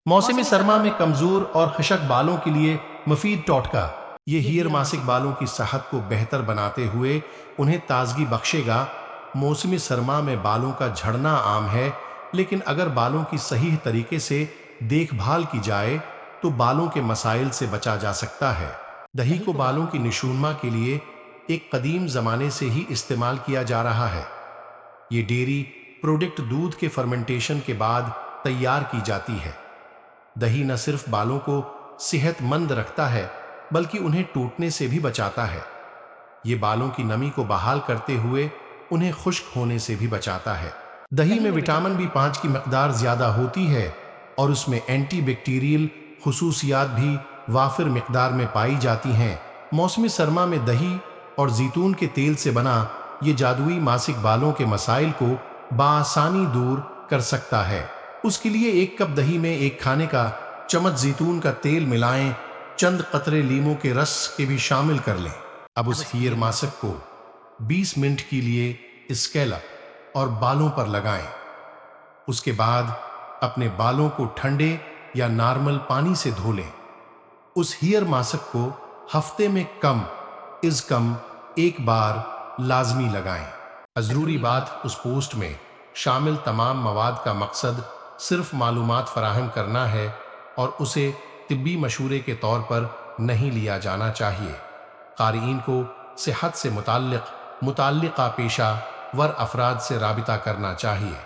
मौसमी सरमा में कमजोर और खशक बालों के लिए मुफीद टोटका। ये हीयर मासिक बालों की सेहत को बेहतर बनाते हुए उन्हें ताजगी बख्शेगा। मौसमी सरमा में बालों का झड़ना आम है, लेकिन अगर बालों की सही तरीके से देखभाल की जाए तो बालों के मसाइल से बचा जा सकता है। दही को बालों की निशूनमा के लिए एक कदीम जमाने से ही इस्तेमाल किया जा रहा है। ये डेयरी प्रोडक्ट दूध के फर्मेंटेशन के बाद तैयार की जाती है। दही न सिर्फ बालों को सेहतमंद रखता है, बल्कि उन्हें टूटने से भी बचाता है। ये बालों की नमी को बहाल करते हुए उन्हें खुश्क होने से भी बचाता है। दही में विटामिन B5 की मकदार ज्यादा होती है और उसमें एंटी बैक्टीरियल खुसूसियात भी वाफिर मिकदार में पाई जाती हैं। मौसमी सरमा में दही और जैतून के तेल से बना ये जादुई मासिक बालों के मसाइल को बआसानी दूर कर सकता है। उसके लिए एक कप दही में एक खाने का चम्मच जैतून का तेल मिलाएं, चंद कतरे लीमू के रस के भी शामिल कर लें। अब उस हीयर मास्क को 20 मिनट के लिए स्कैल्प और बालों पर लगाएं। उसके बाद अपने बालों को ठंडे या नॉर्मल पानी से धो लें। उस हीयर मास्क को हफ्ते में कम एक बार लाजमी लगाएं। जरूरी बात, उस पोस्ट में शामिल तमाम मवाद का मकसद सिर्फ मालूमात फराहम करना है और उसे तिब्बी मशूरे के तौर पर नहीं लिया जाना चाहिए। क़ारीन को सेहत से मुताल्लिक़ा पेशा वर अफराद से राबिता करना चाहिए।